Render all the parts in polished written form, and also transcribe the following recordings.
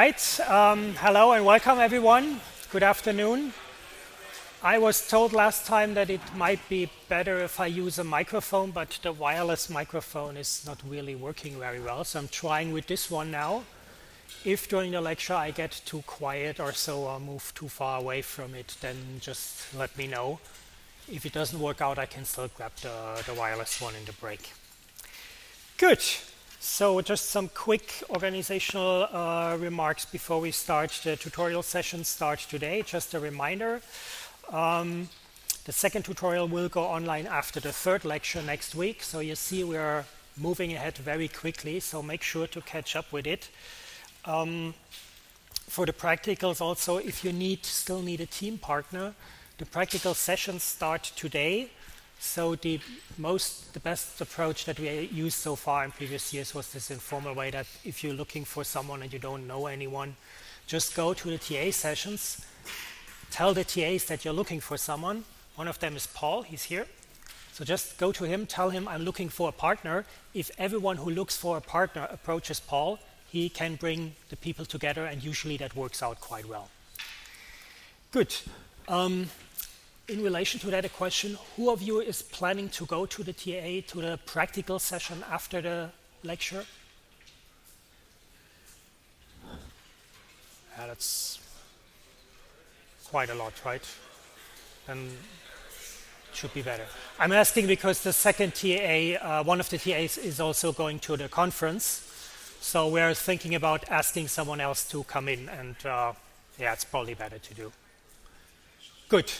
right. Hello and welcome, everyone. Good afternoon. I was told last time that it might be better if I use a microphone, but the wireless microphone is not really working very well, so I'm trying with this one now. If during the lecture I get too quiet or so or move too far away from it, then just let me know. If it doesn't work out, I can still grab the wireless one in the break. Good. So just some quick organizational remarks before we start the tutorial session today. Just a reminder, the second tutorial will go online after the third lecture next week. So you see we are moving ahead very quickly, so make sure to catch up with it. For the practicals also, if you still need a team partner, the practical sessions start today. So the best approach that we used so far in previous years was this informal way that if you're looking for someone and you don't know anyone, just go to the TA sessions, tell the TAs that you're looking for someone. One of them is Paul, he's here. So just go to him, tell him I'm looking for a partner. If everyone who looks for a partner approaches Paul, he can bring the people together, and usually that works out quite well. Good. In relation to that, a question, who of you is planning to go to the TA, to the practical session after the lecture? Yeah, that's quite a lot, right? Then it should be better. I'm asking because the second TA, one of the TAs is also going to the conference. So we're thinking about asking someone else to come in, and yeah, it's probably better to do. Good.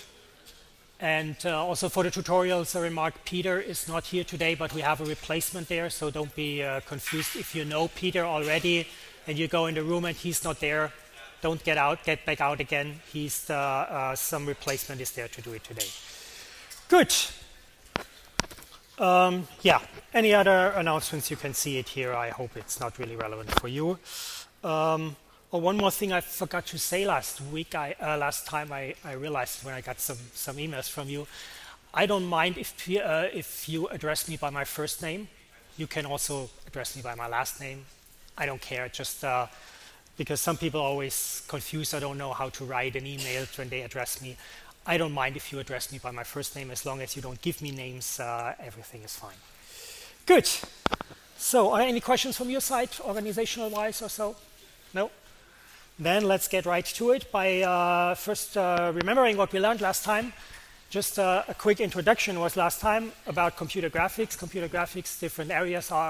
And also for the tutorials, a remark, Peter is not here today, but we have a replacement there, so don't be confused. If you know Peter already and you go in the room and he's not there, don't get back out again. Some replacement is there to do it today. Good. Yeah, any other announcements, you can see it here. I hope it's not really relevant for you. One more thing I forgot to say last time I realized when I got some emails from you. I don't mind if you address me by my first name. You can also address me by my last name. I don't care, just because some people are always confused or don't know how to write an email when they address me. I don't mind if you address me by my first name, as long as you don't give me names, everything is fine. Good. So are there any questions from your side, organizational-wise or so? No? Then let's get right to it by first remembering what we learned last time. Just a quick introduction was last time about computer graphics. Computer graphics,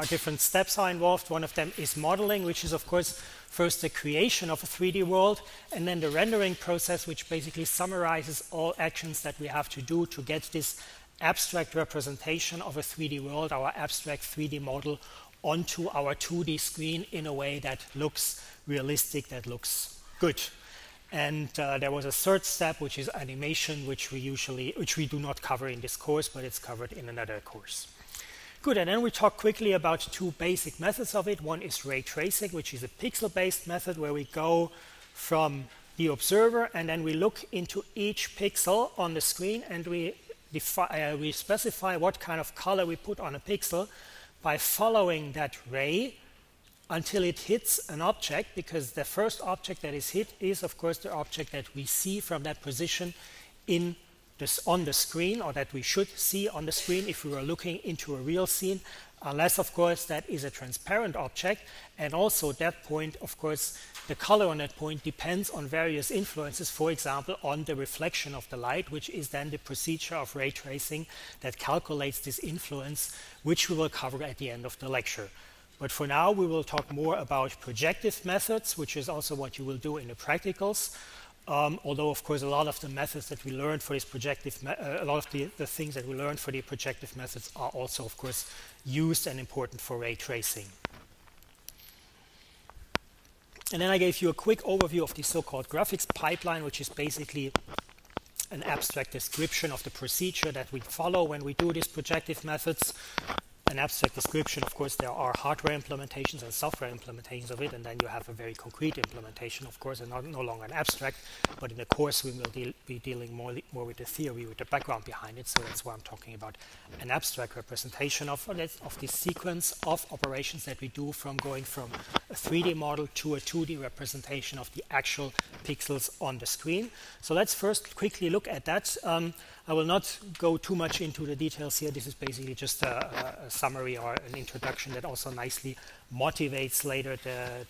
different steps are involved. One of them is modeling, which is of course first the creation of a 3D world, and then the rendering process, which basically summarizes all actions that we have to do to get this abstract representation of a 3D world, our abstract 3D model, onto our 2D screen in a way that looks realistic, that looks good. And there was a third step, which is animation, which we do not cover in this course, but it's covered in another course. Good, and then we talk quickly about two basic methods of it. One is ray tracing, which is a pixel-based method where we go from the observer and then we look into each pixel on the screen and we specify what kind of color we put on a pixel by following that ray until it hits an object, because the first object that is hit is, of course, the object that we see from that position on the screen, or that we should see on the screen if we were looking into a real scene, unless, of course, that is a transparent object. And also that point, of course, the color on that point depends on various influences, for example, on the reflection of the light, which is then the procedure of ray tracing that calculates this influence, which we will cover at the end of the lecture. But for now, we will talk more about projective methods, which is also what you will do in the practicals. Although, of course, a lot of the methods that we learned for this a lot of the things that we learned for the projective methods are also, of course, used and important for ray tracing. And then I gave you a quick overview of the so-called graphics pipeline, which is basically an abstract description of the procedure that we follow when we do these projective methods. An abstract description, of course, there are hardware implementations and software implementations of it, and then you have a very concrete implementation, of course, and no longer an abstract. But in the course, we will be dealing more with the theory, with the background behind it. So that's why I'm talking about an abstract representation of this sequence of operations that we do from going from a 3D model to a 2D representation of the actual pixels on the screen. So let's first quickly look at that. I will not go too much into the details here. This is basically just a summary or an introduction that also nicely motivates later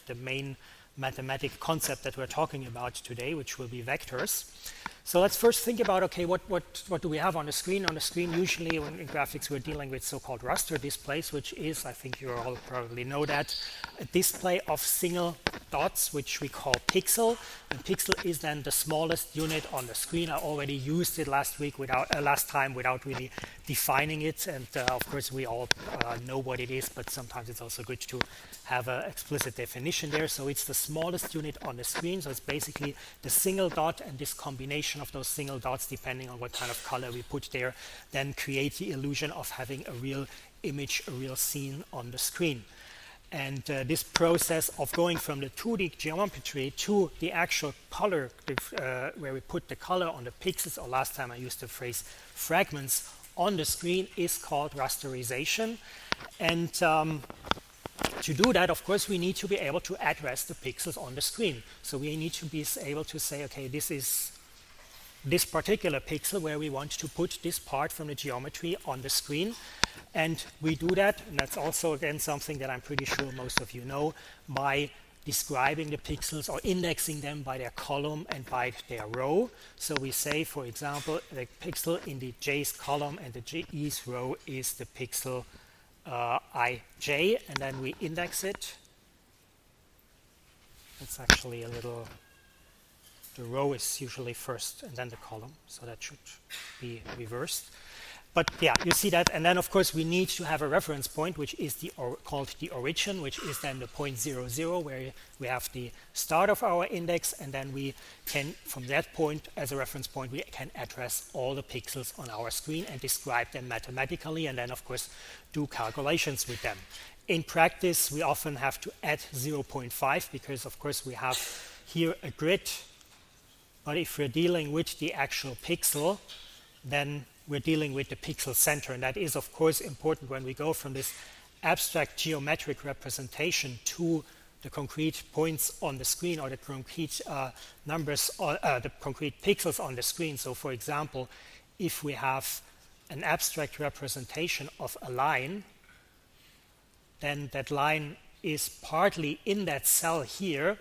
the main mathematical concept that we're talking about today, which will be vectors. So let's first think about, okay, what do we have on the screen? On the screen, usually when in graphics, we're dealing with so-called raster displays, which is, I think you all probably know that, a display of single dots, which we call pixel. And pixel is then the smallest unit on the screen. I already used it last time without really defining it. And of course, we all know what it is, but sometimes it's also good to have an explicit definition there. So it's the smallest unit on the screen. So it's basically the single dot, and this combination of those single dots, depending on what kind of color we put there, then create the illusion of having a real image, a real scene on the screen. And this process of going from the 2D geometry to the actual color, where we put the color on the pixels, or last time I used the phrase fragments on the screen, is called rasterization. And to do that, of course, we need to be able to address the pixels on the screen. So we need to be able to say, okay, this is this particular pixel where we want to put this part from the geometry on the screen. And we do that, and that's also, again, something that I'm pretty sure most of you know, by describing the pixels or indexing them by their column and by their row. So we say, for example, the pixel in the J's column and the J's row is the pixel ij, and then we index it. It's actually a little, the row is usually first and then the column, so that should be reversed. But yeah, you see that, and then of course we need to have a reference point, which is called the origin, which is then the point 0, 0, where we have the start of our index, and then we can, from that point as a reference point, we can address all the pixels on our screen and describe them mathematically, and then of course do calculations with them. In practice, we often have to add 0.5 because of course we have here a grid, but if we're dealing with the actual pixel, then we're dealing with the pixel center, and that is of course important when we go from this abstract geometric representation to the concrete points on the screen, or the concrete numbers, or the concrete pixels on the screen. So for example, if we have an abstract representation of a line, then that line is partly in that cell here,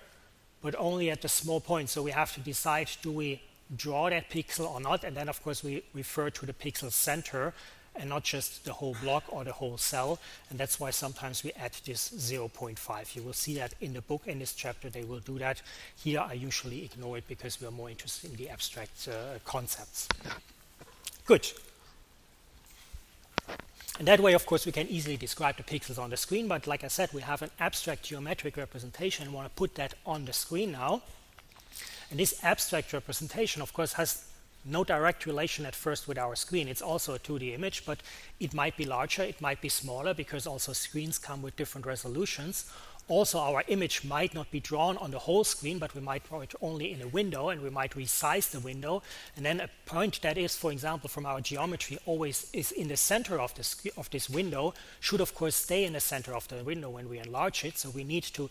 but only at the small point. So we have to decide, do we draw that pixel or not? And then of course we refer to the pixel center and not just the whole block or the whole cell. And that's why sometimes we add this 0.5. You will see that in the book, in this chapter they will do that. Here I usually ignore it because we are more interested in the abstract concepts. Good. And that way, of course, we can easily describe the pixels on the screen, but like I said, we have an abstract geometric representation and want to put that on the screen now. And this abstract representation, of course, has no direct relation at first with our screen. It's also a 2D image, but it might be larger, it might be smaller, because also screens come with different resolutions. Also, our image might not be drawn on the whole screen, but we might draw it only in a window, and we might resize the window. And then a point that is, for example, from our geometry always is in the center of this window should, of course, stay in the center of the window when we enlarge it. So we need to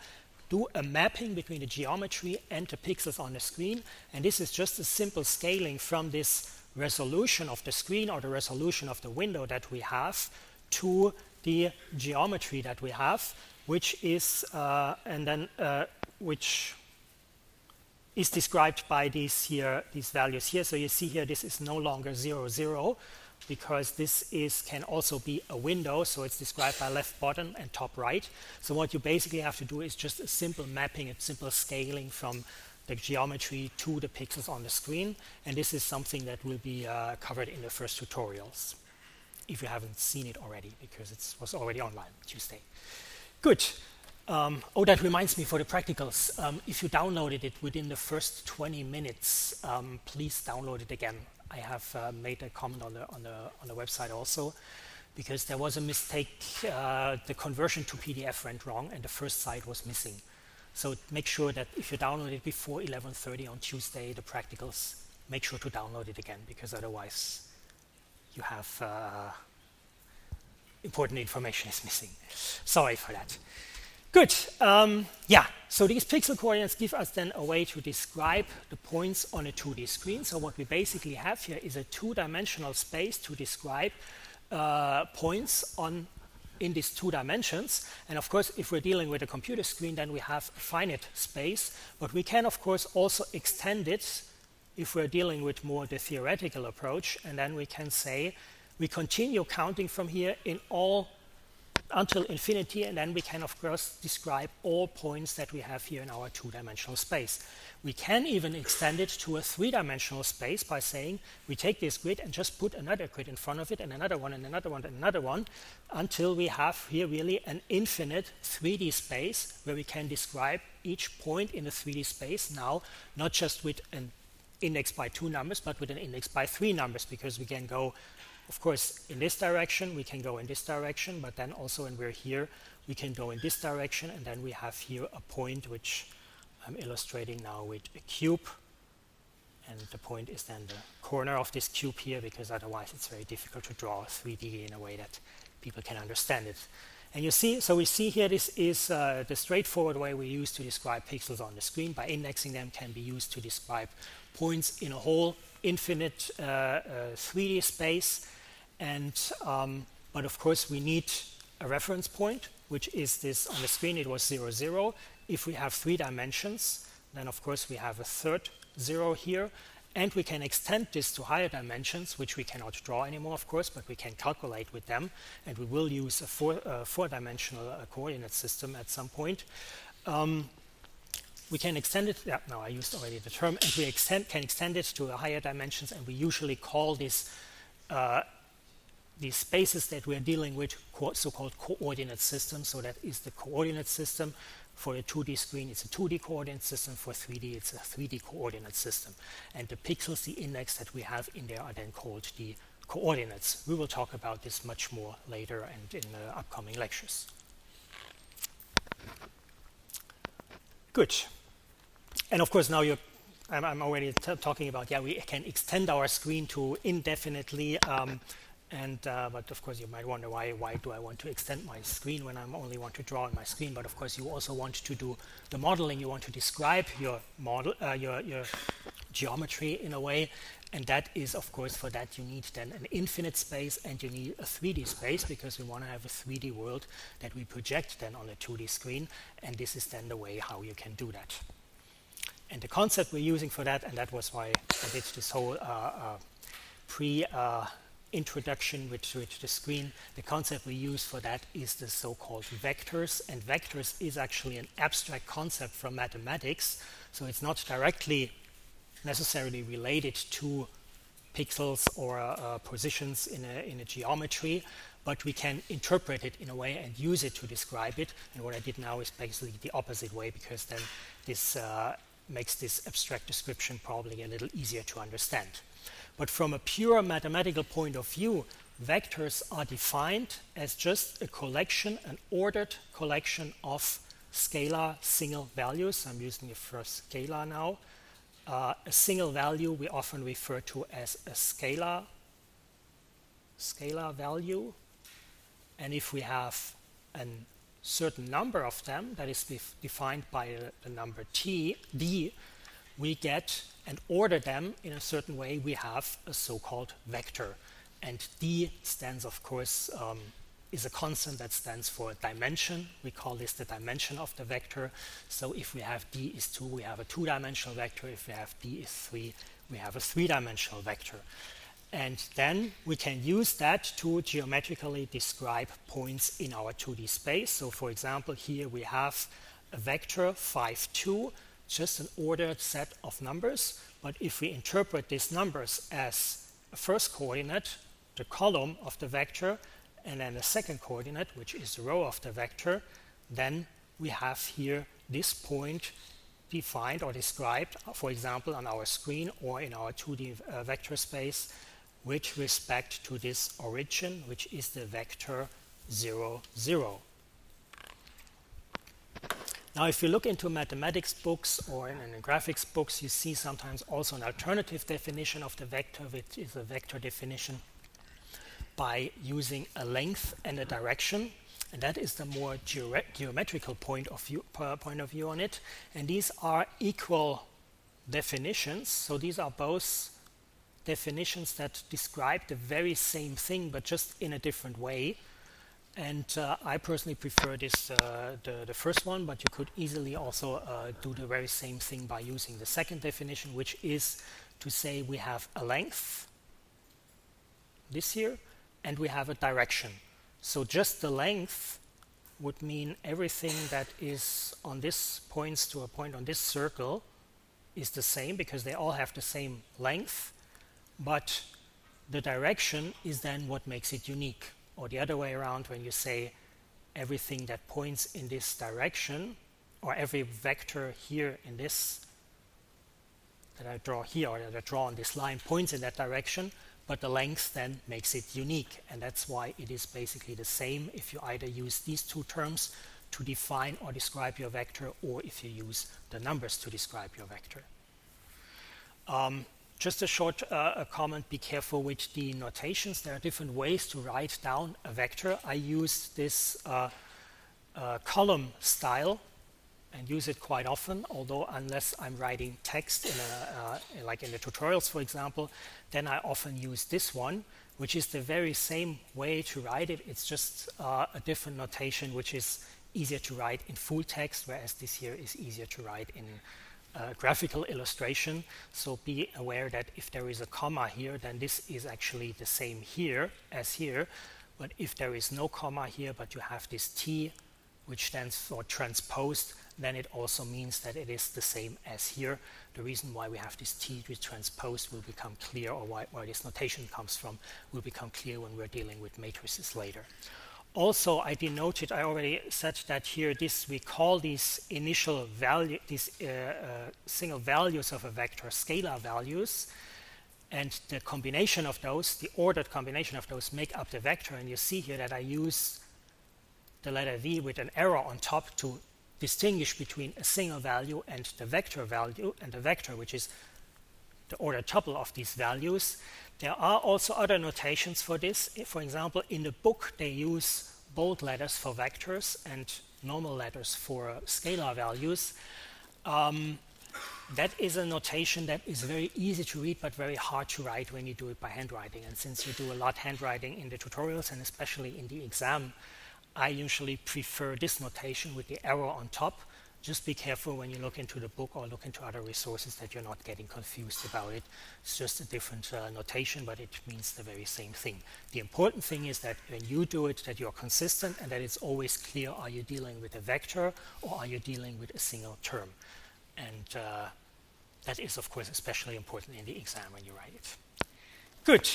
do a mapping between the geometry and the pixels on the screen. And this is just a simple scaling from this resolution of the screen or the resolution of the window that we have to the geometry that we have, which is which is described by these values here. So you see here, this is no longer 0, 0, because this can also be a window. So it's described by left bottom and top right. So what you basically have to do is just a simple mapping, a simple scaling from the geometry to the pixels on the screen. And this is something that will be covered in the first tutorials, if you haven't seen it already, because it was already online Tuesday. Good. Oh, that reminds me, for the practicals, if you downloaded it within the first 20 minutes, please download it again. I have made a comment on the website also, because there was a mistake. The conversion to PDF went wrong, and the first site was missing. So make sure that if you download it before 11:30 on Tuesday, the practicals, make sure to download it again, because otherwise you have important information is missing. Sorry for that. Good. Yeah, so these pixel coordinates give us then a way to describe the points on a 2D screen. So what we basically have here is a two-dimensional space to describe points in these 2 dimensions. And of course, if we're dealing with a computer screen, then we have a finite space. But we can, of course, also extend it if we're dealing with more the theoretical approach. And then we can say we continue counting from here in all until infinity, and then we can, of course, describe all points that we have here in our 2-dimensional space. We can even extend it to a 3-dimensional space by saying we take this grid and just put another grid in front of it, and another one, and another one, and another one, until we have here really an infinite 3D space where we can describe each point in the 3D space now, not just with an index by 2 numbers, but with an index by 3 numbers, because we can go, of course, in this direction, we can go in this direction, but then also when we're here, we can go in this direction, and then we have here a point which I'm illustrating now with a cube, and the point is then the corner of this cube here, because otherwise it's very difficult to draw 3D in a way that people can understand it. And you see, so we see here this is the straightforward way we use to describe pixels on the screen. By indexing them can be used to describe points in a whole infinite 3D space. And but of course we need a reference point, which is this on the screen. It was 0, 0. If we have 3 dimensions, then of course we have a third 0 here, and we can extend this to higher dimensions, which we cannot draw anymore, of course, but we can calculate with them, and we will use a four-dimensional coordinate system at some point. We can extend it. Yeah, no, I used already the term, and we can extend it to higher dimensions, and we usually call this these spaces that we're dealing with so-called coordinate systems. So that is the coordinate system. For a 2D screen, it's a 2D coordinate system. For 3D, it's a 3D coordinate system. And the pixels, the index that we have in there, are then called the coordinates. We will talk about this much more later and in upcoming lectures. Good. And of course, now I'm already talking about, yeah, we can extend our screen to indefinitely. But of course you might wonder why do I want to extend my screen when I only want to draw on my screen? But of course you also want to do the modeling. You want to describe your model, your geometry in a way, and that is, of course, for that you need then an infinite space, and you need a 3D space, because we want to have a 3D world that we project then on a 2D screen, and this is then the way how you can do that. And the concept we're using for that, and that was why I did this whole introduction with the screen. The concept we use for that is the so-called vectors, and vectors is actually an abstract concept from mathematics, so it's not directly necessarily related to pixels or positions in a geometry, but we can interpret it in a way and use it to describe it. And what I did now is basically the opposite way, because then this makes this abstract description probably a little easier to understand. But from a pure mathematical point of view, vectors are defined as just a collection, an ordered collection of scalar single values. I'm using the first scalar now. A single value we often refer to as a scalar value. And if we have a certain number of them that is defined by the number d, we get and order them in a certain way, we have a so-called vector. And d stands, of course, is a constant that stands for dimension. We call this the dimension of the vector. So if we have d is 2, we have a 2-dimensional vector. If we have d is 3, we have a 3-dimensional vector. And then we can use that to geometrically describe points in our 2D space. So for example, here we have a vector 5, 2, just an ordered set of numbers. But if we interpret these numbers as a first coordinate, the column of the vector, and then the second coordinate, which is the row of the vector, then we have here this point defined or described, for example, on our screen or in our 2D vector space, with respect to this origin, which is the vector 0, 0. Now, if you look into mathematics books or in graphics books, you see sometimes also an alternative definition of the vector, which is a vector definition by using a length and a direction. and that is the more geometrical point of view on it. And these are equal definitions. So these are both definitions that describe the very same thing, but just in a different way. And I personally prefer this, the first one, but you could easily also do the very same thing by using the second definition, which is to say we have a length, this here, and we have a direction. So just the length would mean everything that is on this points to a point on this circle is the same, because they all have the same length, but the direction is then what makes it unique. Or the other way around, when you say everything that points in this direction, or every vector here in this, that I draw here, or that I draw on this line, points in that direction, but the length then makes it unique. And that's why it is basically the same if you either use these two terms to define or describe your vector, or if you use the numbers to describe your vector. Just a short comment, be careful with the notations. There are different ways to write down a vector. I use this column style and use it quite often, although unless I'm writing text in like in the tutorials, for example, then I often use this one, which is the very same way to write it. It's just a different notation, which is easier to write in full text, whereas this here is easier to write in graphical illustration. So be aware that if there is a comma here, then this is actually the same here as here. But if there is no comma here, but you have this T, which stands for transposed, then it also means that it is the same as here. The reason why we have this T with transposed will become clear, or where this notation comes from will become clear when we're dealing with matrices later. Also, I denoted, I already said that here, we call these initial value, these single values of a vector, scalar values, and the combination of those, the ordered combination of those, make up the vector. And you see here that I use the letter V with an arrow on top to distinguish between a single value and the vector value, and the vector, which is the ordered tuple of these values. There are also other notations for this. For example, in the book, they use bold letters for vectors and normal letters for scalar values. That is a notation that is very easy to read, but very hard to write when you do it by handwriting. And since you do a lot handwriting in the tutorials, and especially in the exam, I usually prefer this notation with the arrow on top. Just be careful when you look into the book or look into other resources that you're not getting confused about it. It's just a different notation, but it means the very same thing. The important thing is that when you do it, that you're consistent and that it's always clear, are you dealing with a vector or are you dealing with a single term? And that is, of course, especially important in the exam when you write it. Good.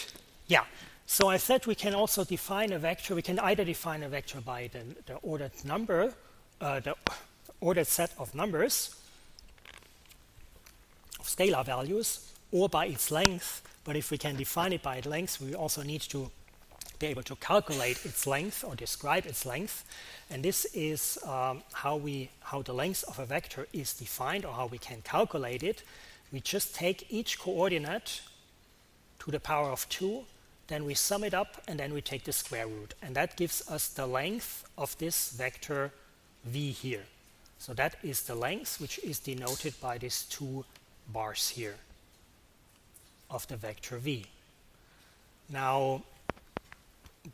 Yeah. So I said we can also define a vector. We can either define a vector by the ordered number, the ordered set of numbers, of scalar values, or by its length. But if we can define it by its length, we also need to be able to calculate its length or describe its length. And this is how the length of a vector is defined, or how we can calculate it. We just take each coordinate to the power of 2, then we sum it up, and then we take the square root. And that gives us the length of this vector v here. So that is the length, which is denoted by these 2 bars here of the vector v. Now,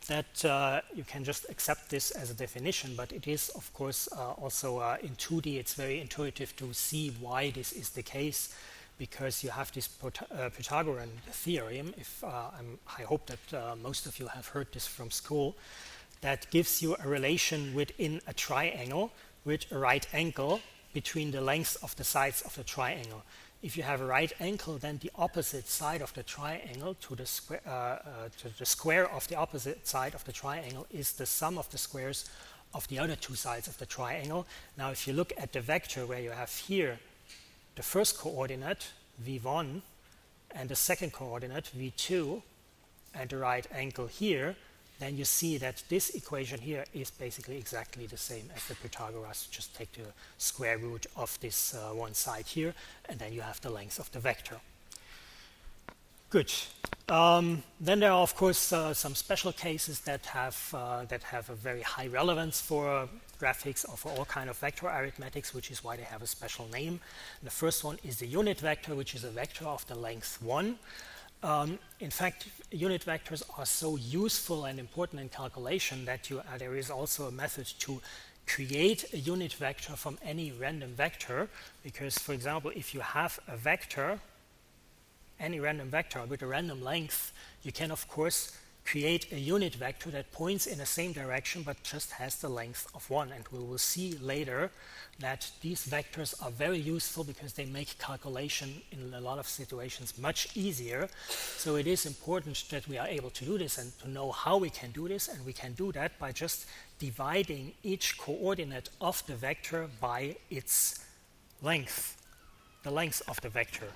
that you can just accept this as a definition, but it is, of course, also in 2D, it's very intuitive to see why this is the case, because you have this Pythagorean theorem. I hope that most of you have heard this from school, that gives you a relation within a triangle with a right angle between the lengths of the sides of the triangle. If you have a right angle, then the opposite side of the triangle to the square of the opposite side of the triangle is the sum of the squares of the other 2 sides of the triangle. Now, if you look at the vector where you have here the first coordinate, v1, and the second coordinate, v2, and the right angle here, then you see that this equation here is basically exactly the same as the Pythagoras. Just take the square root of this one side here, and then you have the length of the vector. Good. Then there are, of course, some special cases that have a very high relevance for graphics or for all kind of vector arithmetics, which is why they have a special name. And the first one is the unit vector, which is a vector of the length 1. In fact, unit vectors are so useful and important in calculation that there is also a method to create a unit vector from any random vector, because, for example, if you have a vector, any random vector with a random length, you can, of course, create a unit vector that points in the same direction but just has the length of 1. And we will see later that these vectors are very useful because they make calculation in a lot of situations much easier. So it is important that we are able to do this and to know how we can do this. And we can do that by just dividing each coordinate of the vector by its length, the length of the vector.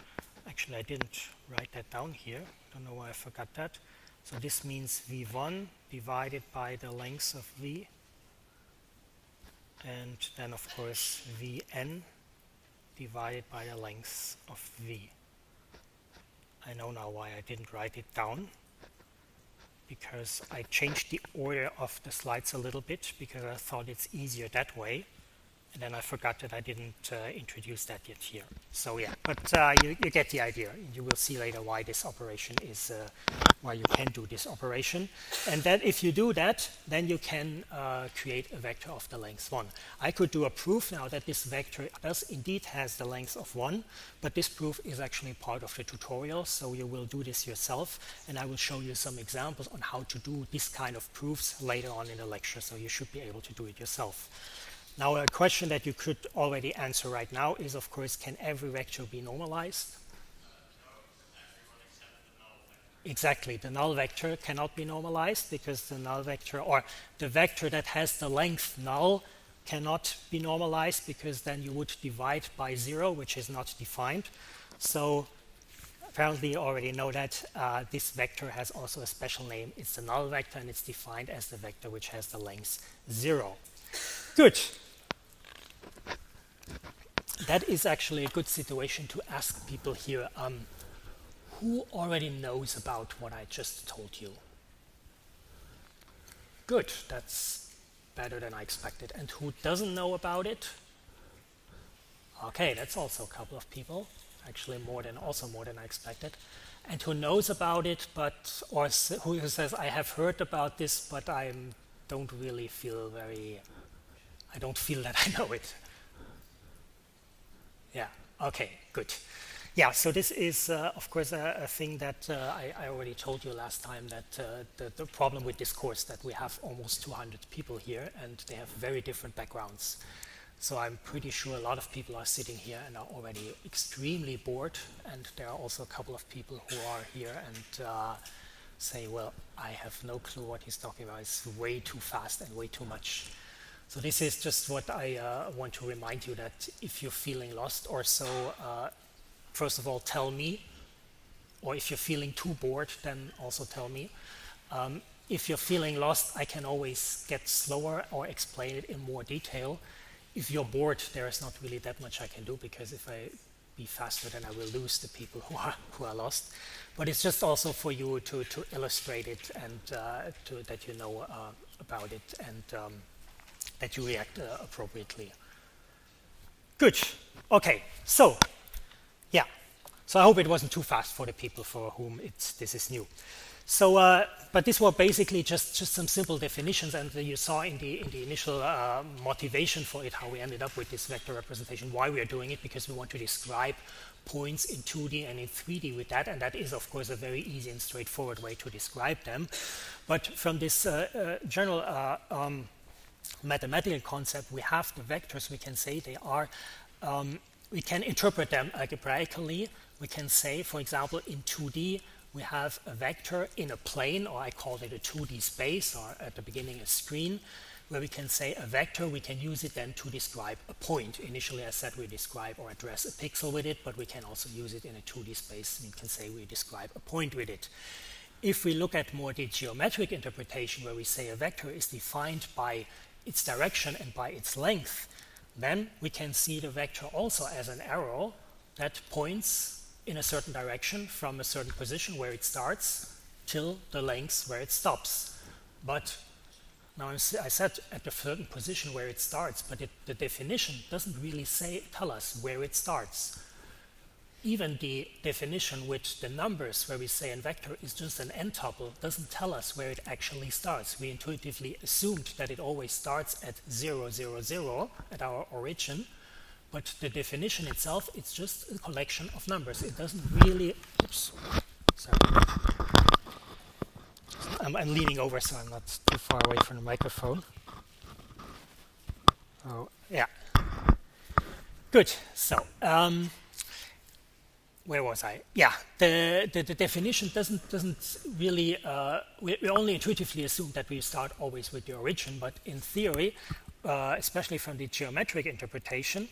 Actually, I didn't write that down here. Don't know why I forgot that. So this means v1 divided by the length of v, and then, of course, vn divided by the length of v. I know now why I didn't write it down, because I changed the order of the slides a little bit because I thought it's easier that way. And then I forgot that I didn't introduce that yet here. So yeah, but you get the idea. You will see later why this operation is, why you can do this operation. And then if you do that, then you can create a vector of the length 1. I could do a proof now that this vector does indeed has the length of 1, but this proof is actually part of the tutorial, so you will do this yourself. And I will show you some examples on how to do this kind of proofs later on in the lecture, so you should be able to do it yourself. Now, a question that you could already answer right now is, of course, can every vector be normalized? Exactly. The null vector cannot be normalized because the null vector, or the vector that has the length null, cannot be normalized because then you would divide by 0, which is not defined. So apparently you already know that this vector has also a special name. It's the null vector, and it's defined as the vector which has the length 0. Good. That is actually a good situation to ask people here, who already knows about what I just told you? Good, that's better than I expected. And who doesn't know about it? Okay, that's also a couple of people, actually more than I expected. And who knows about it, but who says, I have heard about this, but I don't really feel I don't feel that I know it. Yeah, okay, good. Yeah, so this is, of course, a thing that I already told you last time, that the problem with this course, that we have almost 200 people here, and they have very different backgrounds. So I'm pretty sure a lot of people are sitting here and are already extremely bored, and there are also a couple of people who are here and say, well, I have no clue what he's talking about. It's way too fast and way too much. So this is just what I want to remind you, that if you're feeling lost or so, first of all, tell me. Or if you're feeling too bored, then also tell me. If you're feeling lost, I can always get slower or explain it in more detail. If you're bored, there is not really that much I can do, because if I be faster, then I will lose the people who are lost. But it's just also for you to illustrate it, and that you know about it, and that you react appropriately. Good. Okay. So, yeah. So I hope it wasn't too fast for the people for whom this is new. So, but these were basically just some simple definitions, and you saw in the initial motivation for it how we ended up with this vector representation, why we are doing it, because we want to describe points in 2D and in 3D with that, and that is, of course, a very easy and straightforward way to describe them. But from this general mathematical concept, we have the vectors. We can say they are, we can interpret them algebraically. We can say, for example, in 2D, we have a vector in a plane, or I call it a 2D space, or at the beginning a screen, where we can say a vector. We can use it then to describe a point. Initially, I said we describe or address a pixel with it, but we can also use it in a 2D space. We can say we describe a point with it. If we look at more the geometric interpretation, where we say a vector is defined by its direction and by its length, then we can see the vector also as an arrow that points in a certain direction from a certain position where it starts till the length where it stops. But now I said at a certain position where it starts, but the definition doesn't really tell us where it starts. Even the definition with the numbers where we say a vector is just an n tuple doesn't tell us where it actually starts. We intuitively assumed that it always starts at 0, 0, 0 at our origin, but the definition itself, it's just a collection of numbers. It doesn't really, oops, sorry. I'm leaning over so I'm not too far away from the microphone. Oh, yeah. Good, so, where was I? Yeah, the definition doesn't really, we only intuitively assume that we start always with the origin, but in theory, especially from the geometric interpretation,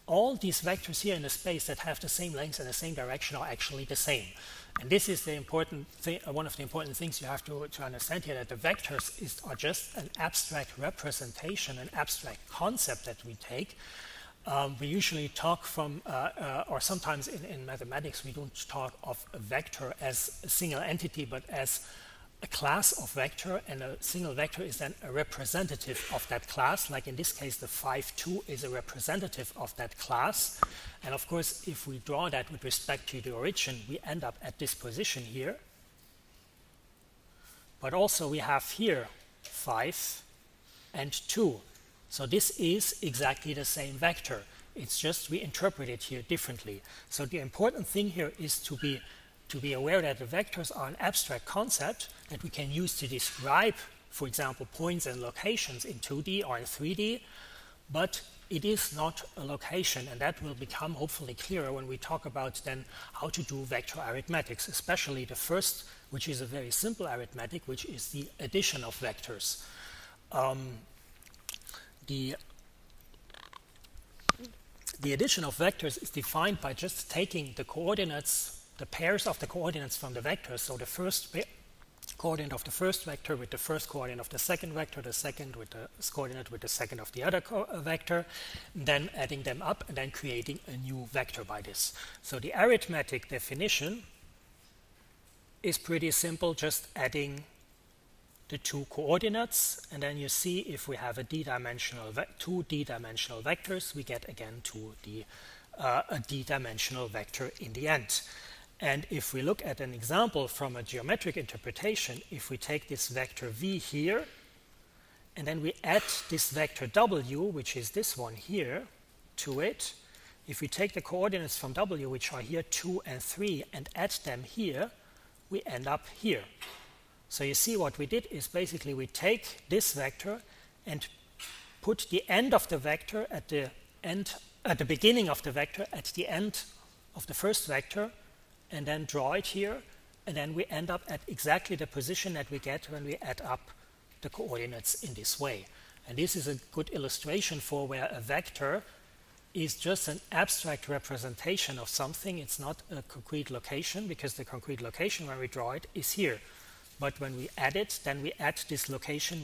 all these vectors here in the space that have the same length and the same direction are actually the same. And this is the important thing, one of the important things you have to understand here, that the vectors are just an abstract representation, an abstract concept that we take. We usually talk from, or sometimes in mathematics, we don't talk of a vector as a single entity, but as a class of vector, and a single vector is then a representative of that class. Like in this case, the 5, 2 is a representative of that class. And of course, if we draw that with respect to the origin, we end up at this position here. But also we have here 5 and 2. So this is exactly the same vector. It's just we interpret it here differently. So the important thing here is to be aware that the vectors are an abstract concept that we can use to describe, for example, points and locations in 2D or in 3D, but it is not a location, and that will become hopefully clearer when we talk about then how to do vector arithmetics, especially the first, which is a very simple arithmetic, which is the addition of vectors. The addition of vectors is defined by just taking the coordinates, the pairs of the coordinates from the vectors. So the first coordinate of the first vector with the first coordinate of the second vector, the second with the coordinate with the second of the other vector, then adding them up and then creating a new vector by this. So the arithmetic definition is pretty simple, just adding the two coordinates, and then you see if we have a two d-dimensional vectors, we get again a d-dimensional vector in the end. And if we look at an example from a geometric interpretation, if we take this vector v here, and then we add this vector w, which is this one here, to it, if we take the coordinates from w, which are here 2 and 3, and add them here, we end up here. So you see what we did is basically we take this vector and put the end of the vector at the beginning of the vector at the end of the first vector, and then draw it here, and then we end up at exactly the position that we get when we add up the coordinates in this way. And this is a good illustration for where a vector is just an abstract representation of something. It's not a concrete location, because the concrete location when we draw it is here. But when we add it, then we add this location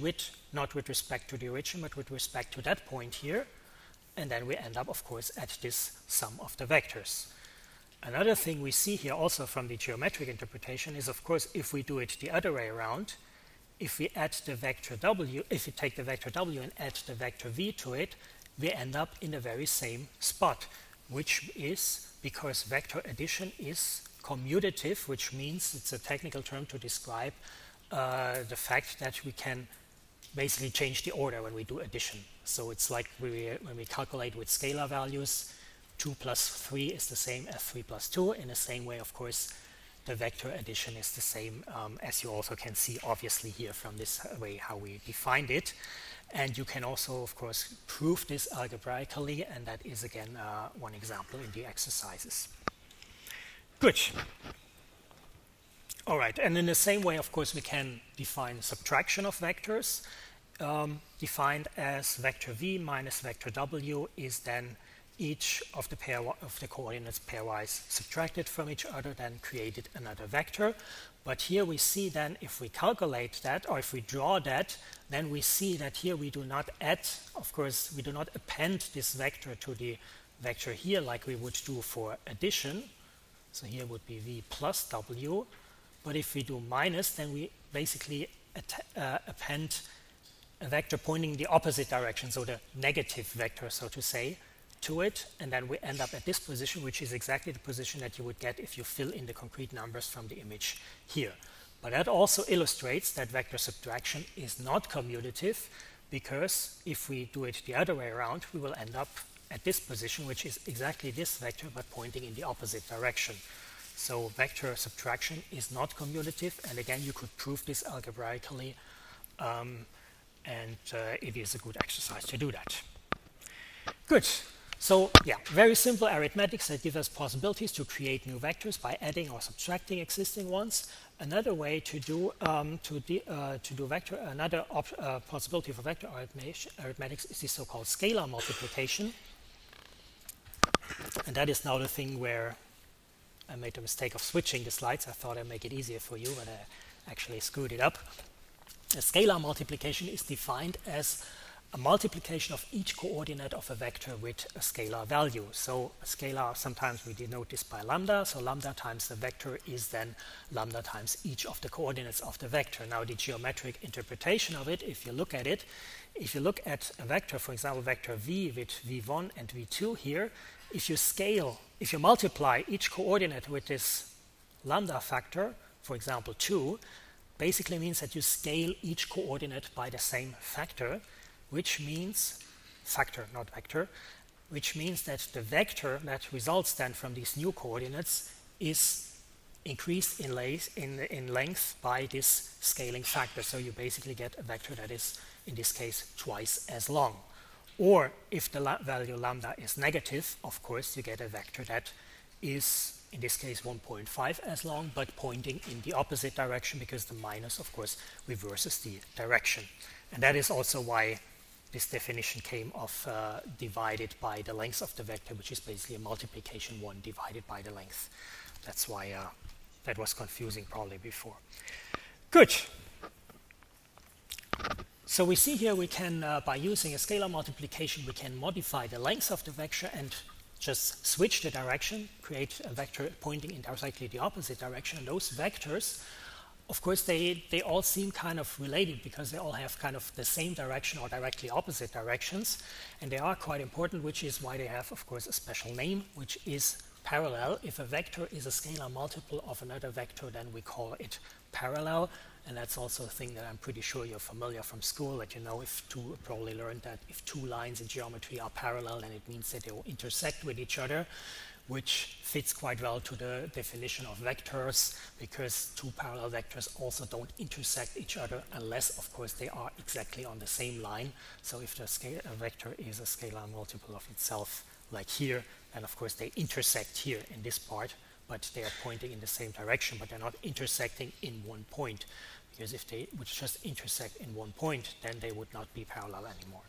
not with respect to the origin, but with respect to that point here. And then we end up, of course, at this sum of the vectors. Another thing we see here also from the geometric interpretation is, of course, if we do it the other way around, if we add the vector w, if we take the vector w and add the vector v to it, we end up in the very same spot, which is because vector addition is commutative, which means it's a technical term to describe the fact that we can basically change the order when we do addition. So it's like when we calculate with scalar values, 2 plus 3 is the same as 3 plus 2. In the same way, of course, the vector addition is the same, as you also can see obviously here from this way how we defined it. And you can also, of course, prove this algebraically, and that is again one example in the exercises. Good. All right, and in the same way, of course, we can define subtraction of vectors, defined as vector v minus vector w is then each of the coordinates pairwise subtracted from each other, then created another vector. But here we see then, if we calculate that, or if we draw that, then we see that here we do not add, of course, we do not append this vector to the vector here like we would do for addition, So here would be v plus w. But if we do minus, then we basically append a vector pointing the opposite direction, so the negative vector, so to say, to it, and then we end up at this position, which is exactly the position that you would get if you fill in the concrete numbers from the image here. But that also illustrates that vector subtraction is not commutative, because if we do it the other way around, we will end up at this position, which is exactly this vector, but pointing in the opposite direction. So vector subtraction is not commutative, and again, you could prove this algebraically, and it is a good exercise to do that. Good. So yeah, very simple arithmetics that give us possibilities to create new vectors by adding or subtracting existing ones. Another way to do vector, another possibility for vector arithmetics is the so-called scalar multiplication, and that is now the thing where I made the mistake of switching the slides. I thought I'd make it easier for you, but I actually screwed it up. A scalar multiplication is defined as a multiplication of each coordinate of a vector with a scalar value. So a scalar, sometimes we denote this by lambda. So lambda times the vector is then lambda times each of the coordinates of the vector. Now the geometric interpretation of it, if you look at it, if you look at a vector, for example, vector v with v1 and v2 here, if you multiply each coordinate with this lambda factor, for example 2, basically means that you scale each coordinate by the same factor, which means factor, not vector, which means that the vector that results then from these new coordinates is increased in length by this scaling factor. So you basically get a vector that is, in this case, twice as long. Or if the value lambda is negative, of course, you get a vector that is, in this case, 1.5 as long, but pointing in the opposite direction, because the minus, of course, reverses the direction. And that is also why this definition came of divided by the length of the vector, which is basically a multiplication 1 divided by the length. That's why that was confusing probably before. Good. So we see here we can, by using a scalar multiplication, we can modify the length of the vector and just switch the direction, create a vector pointing in exactly the opposite direction. And those vectors, of course, they all seem kind of related because they all have kind of the same direction or directly opposite directions. And they are quite important, which is why they have, of course, a special name, which is parallel. If a vector is a scalar multiple of another vector, then we call it parallel. And that's also a thing that I'm pretty sure you're familiar from school, that you know, probably learned that if two lines in geometry are parallel, then it means that they will intersect with each other, which fits quite well to the definition of vectors, because two parallel vectors also don't intersect each other unless, of course, they are exactly on the same line. So if a vector is a scalar multiple of itself, like here, then of course they intersect here in this part, but they are pointing in the same direction, but they're not intersecting in one point, because if they would just intersect in one point, then they would not be parallel anymore.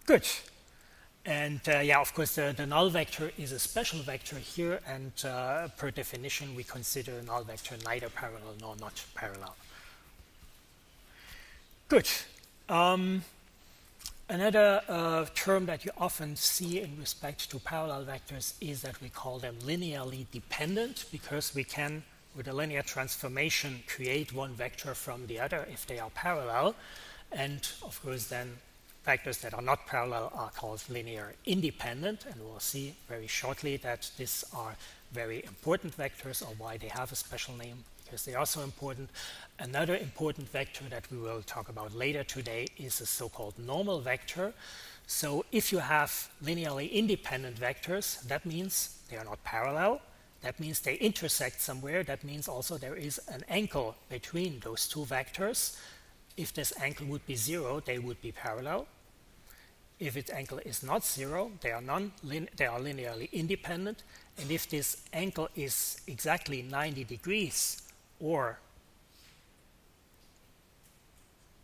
Good. And yeah, of course, the null vector is a special vector here, and per definition, we consider a null vector neither parallel nor not parallel. Good. Another term that you often see in respect to parallel vectors is that we call them linearly dependent, because we can, with a linear transformation, create one vector from the other if they are parallel. And of course, then vectors that are not parallel are called linear independent, and we'll see very shortly that these are very important vectors, or why they have a special name, because they are so important. Another important vector that we will talk about later today is a so-called normal vector. So if you have linearly independent vectors, that means they are not parallel. That means they intersect somewhere. That means also there is an angle between those two vectors. If this angle would be 0, they would be parallel. If its angle is not 0, they are linearly independent. And if this angle is exactly 90 degrees or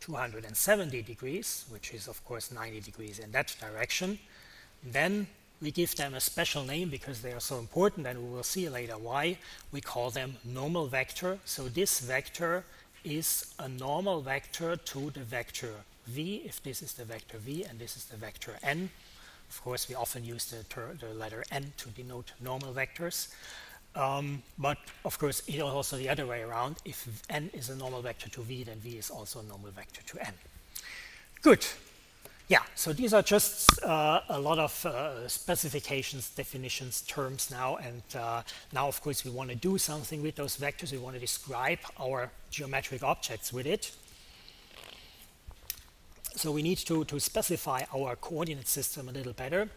270 degrees, which is of course 90 degrees in that direction, then we give them a special name because they are so important, and we will see later why. We call them normal vector. So this vector is a normal vector to the vector v, if this is the vector v and this is the vector n. Of course, we often use the letter n to denote normal vectors. But of course, it is also the other way around. If n is a normal vector to v, then v is also a normal vector to n. Good. Yeah, so these are just a lot of specifications, definitions, terms now. And now, of course, we want to do something with those vectors. We want to describe our geometric objects with it. So we need to specify our coordinate system a little better.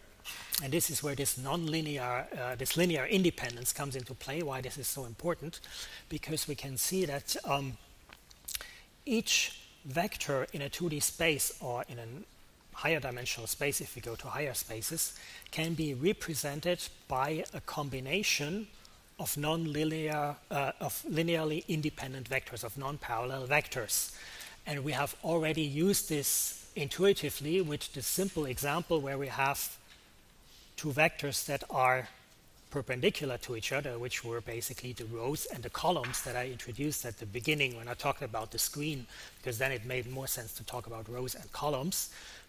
And this is where this nonlinear, this linear independence comes into play, why this is so important. Because we can see that each vector in a 2D space or in a higher dimensional space, if we go to higher spaces, can be represented by a combination of linearly independent vectors, of non-parallel vectors. And we have already used this intuitively with the simple example where we have two vectors that are perpendicular to each other, which were basically the rows and the columns that I introduced at the beginning when I talked about the screen, because then it made more sense to talk about rows and columns.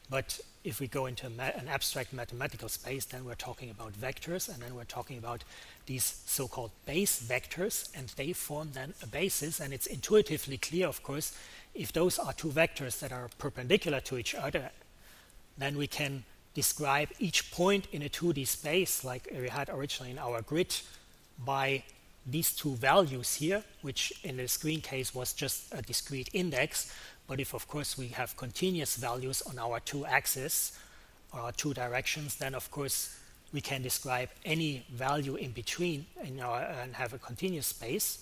But if we go into an abstract mathematical space, then we're talking about vectors, and then we're talking about these so-called base vectors, and they form then a basis. And it's intuitively clear, of course, if those are two vectors that are perpendicular to each other, then we can describe each point in a 2D space, like we had originally in our grid, by these two values here, which in the screen case was just a discrete index. But if, of course, we have continuous values on our two axes, or our two directions, then, of course, we can describe any value in between and have a continuous space.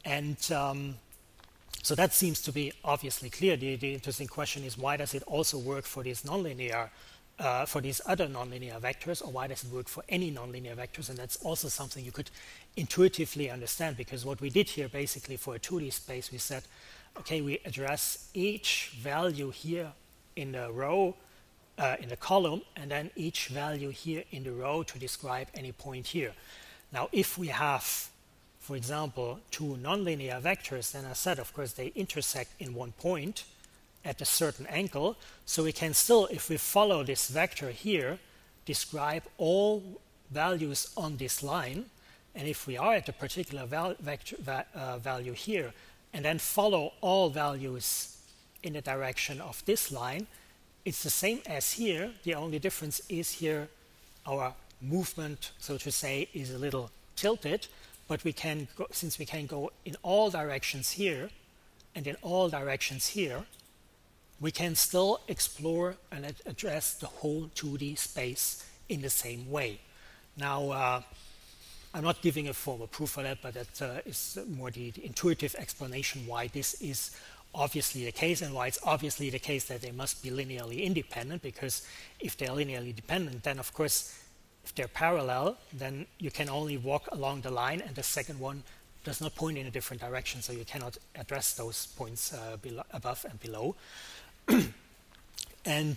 And so that seems to be obviously clear. The interesting question is, why does it also work for these nonlinear for these other nonlinear vectors, or why does it work for any nonlinear vectors? And that's also something you could intuitively understand, because what we did here basically for a 2D space, we said, okay, we address each value here in the row, in the column, and then each value here in the row to describe any point here. Now, if we have, for example, two nonlinear vectors, then I said, of course, they intersect in one point at a certain angle. So we can still, if we follow this vector here, describe all values on this line. And if we are at a particular value here, and then follow all values in the direction of this line, it's the same as here. The only difference is here our movement, so to say, is a little tilted. But we can go, since we can go in all directions here and in all directions here, we can still explore and address the whole 2D space in the same way. Now, I'm not giving a formal proof for that, but that is more the intuitive explanation why this is obviously the case, and why it's obviously the case that they must be linearly independent, because if they're linearly dependent, then of course, if they're parallel, then you can only walk along the line, and the second one does not point in a different direction, so you cannot address those points above and below. And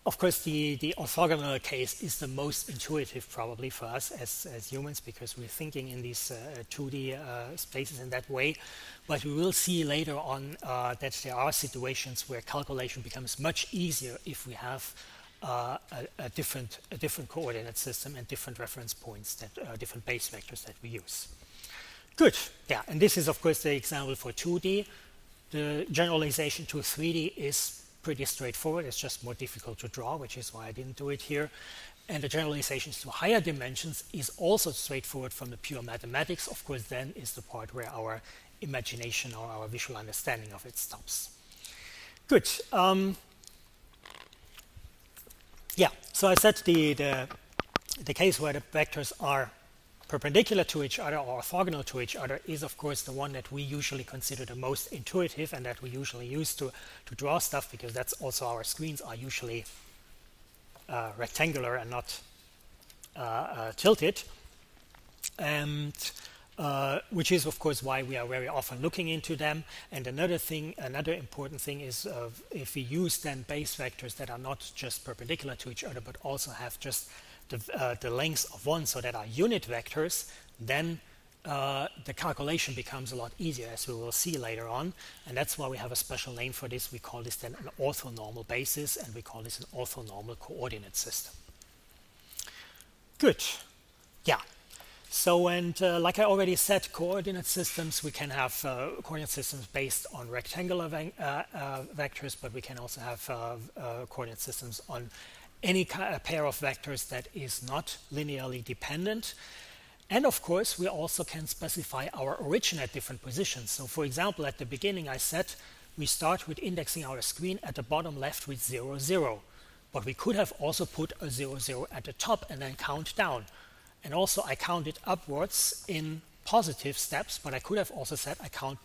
of course, the orthogonal case is the most intuitive probably for us as humans, because we're thinking in these 2D spaces in that way. But we will see later on that there are situations where calculation becomes much easier if we have a different coordinate system and different reference points, that different base vectors that we use. Good. Yeah, and this is, of course, the example for 2D. The generalization to 3D is pretty straightforward. It's just more difficult to draw, which is why I didn't do it here. And the generalizations to higher dimensions is also straightforward from the pure mathematics. Of course, then is the part where our imagination or our visual understanding of it stops. Good. Yeah, so I said the case where the vectors are perpendicular to each other or orthogonal to each other is, of course, the one that we usually consider the most intuitive and that we usually use to draw stuff, because that's also our screens are usually rectangular and not tilted. And which is, of course, why we are very often looking into them. And another important thing is if we use then base vectors that are not just perpendicular to each other, but also have just the length of one, so that are unit vectors, then the calculation becomes a lot easier, as we will see later on. And that's why we have a special name for this. We call this then an orthonormal basis, and we call this an orthonormal coordinate system. Good. Yeah. So, and like I already said, coordinate systems, we can have coordinate systems based on rectangular vectors, but we can also have coordinate systems on any pair of vectors that is not linearly dependent. And of course, we also can specify our origin at different positions. So for example, at the beginning, I said we start with indexing our screen at the bottom left with 0, 0. But we could have also put a 0, 0 at the top and then count down. And also I counted upwards in positive steps, but I could have also said I count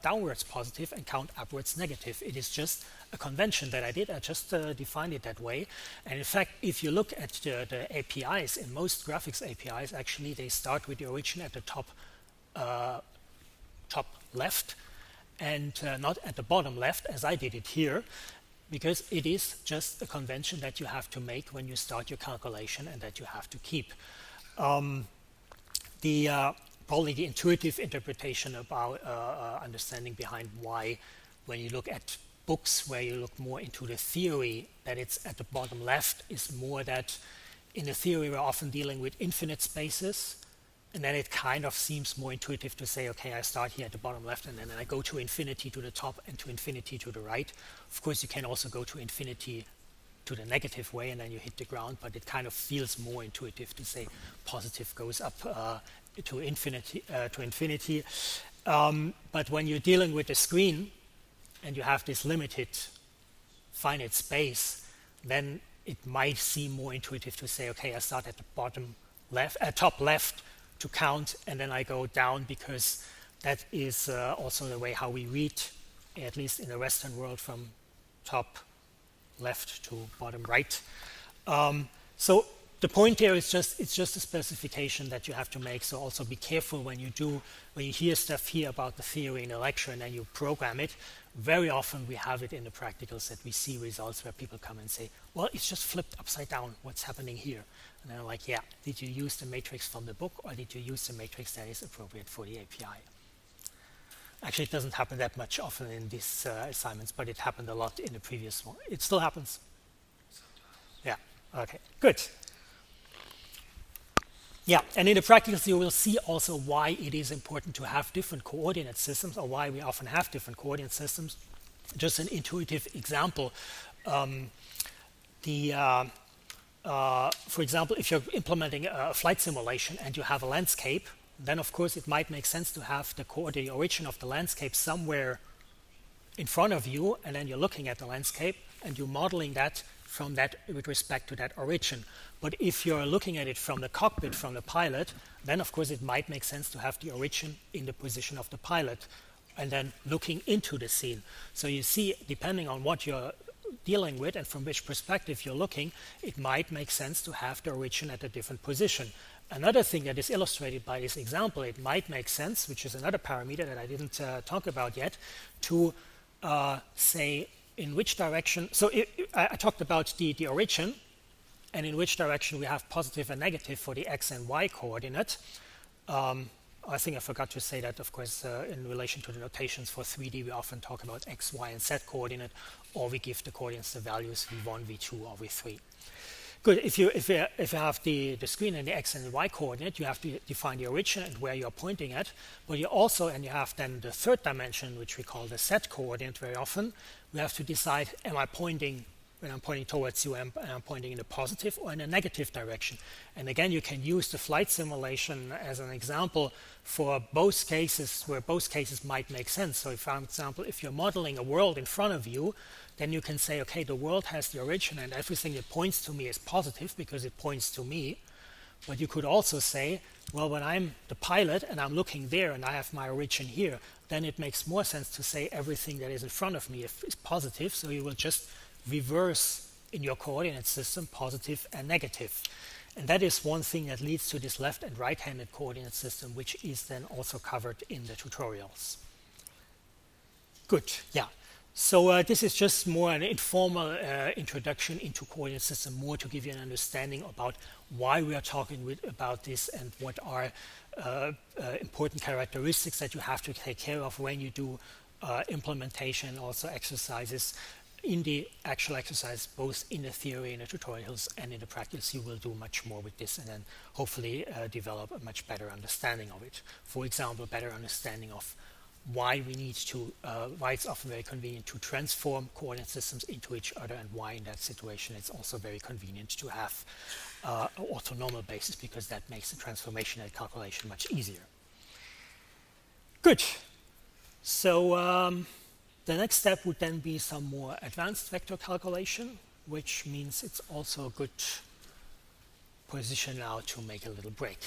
downwards positive and count upwards negative. It is just a convention that I did. I just defined it that way. And in fact, if you look at the APIs, in most graphics APIs, actually they start with the origin at the top left and not at the bottom left, as I did it here, because it is just a convention that you have to make when you start your calculation and that you have to keep. Probably the intuitive interpretation about understanding behind why, when you look at books where you look more into the theory, that it's at the bottom left is more that in the theory we're often dealing with infinite spaces, and then it kind of seems more intuitive to say, okay, I start here at the bottom left and then I go to infinity to the top and to infinity to the right. Of course, you can also go to infinity to the negative way and then you hit the ground, but it kind of feels more intuitive to say positive goes up to infinity. But when you're dealing with the screen and you have this limited finite space, then it might seem more intuitive to say, okay, I start at the bottom left, top left to count, and then I go down, because that is also the way how we read, at least in the Western world, from top left to bottom right. So the point here is it's just a specification that you have to make. So also be careful when you hear stuff here about the theory in a lecture and then you program it. Very often we have it in the practicals that we see results where people come and say, well, it's just flipped upside down. What's happening here? And they're like, yeah, did you use the matrix from the book or did you use the matrix that is appropriate for the API? Actually, it doesn't happen that much often in these assignments, but it happened a lot in the previous one. It still happens? Yeah, okay, good. Yeah, and in the practicals you will see also why it is important to have different coordinate systems, or why we often have different coordinate systems. Just an intuitive example. For example, if you're implementing a flight simulation and you have a landscape, then of course it might make sense to have the origin of the landscape somewhere in front of you, and then you're looking at the landscape and you're modeling that from that with respect to that origin. But if you're looking at it from the cockpit, from the pilot, then of course it might make sense to have the origin in the position of the pilot and then looking into the scene. So you see, depending on what you're dealing with and from which perspective you're looking, it might make sense to have the origin at a different position. Another thing that is illustrated by this example, it might make sense, which is another parameter that I didn't talk about yet, to say in which direction. So I talked about the origin and in which direction we have positive and negative for the x and y coordinate. I think I forgot to say that, of course, in relation to the notations for 3D, we often talk about x, y, and z coordinate, or we give the coordinates the values v1, v2, or v3. Good. If you have the screen and the x and the y coordinate, you have to define the origin and where you're pointing at. But you also, and you have then the third dimension, which we call the z coordinate very often. We have to decide, am I pointing, when I'm pointing towards you, am I pointing in a positive or in a negative direction? And again, you can use the flight simulation as an example for both cases, where both cases might make sense. So for example, if you're modeling a world in front of you, then you can say, okay, the world has the origin and everything that points to me is positive because it points to me. But you could also say, well, when I'm the pilot and I'm looking there and I have my origin here, then it makes more sense to say everything that is in front of me is positive. So you will just reverse in your coordinate system positive and negative. And that is one thing that leads to this left and right-handed coordinate system, which is then also covered in the tutorials. Good, yeah. So this is just more an informal introduction into coordinate system, more to give you an understanding about why we are talking about this and what are important characteristics that you have to take care of when you do implementation, also exercises. in the actual exercise, both in the theory, in the tutorials, and in the practice, you will do much more with this, and then hopefully develop a much better understanding of it. For example, better understanding of why we need to, why it's often very convenient to transform coordinate systems into each other, and why in that situation it's also very convenient to have an orthonormal basis, because that makes the transformation and calculation much easier. Good. So the next step would then be some more advanced vector calculation, which means it's also a good position now to make a little break.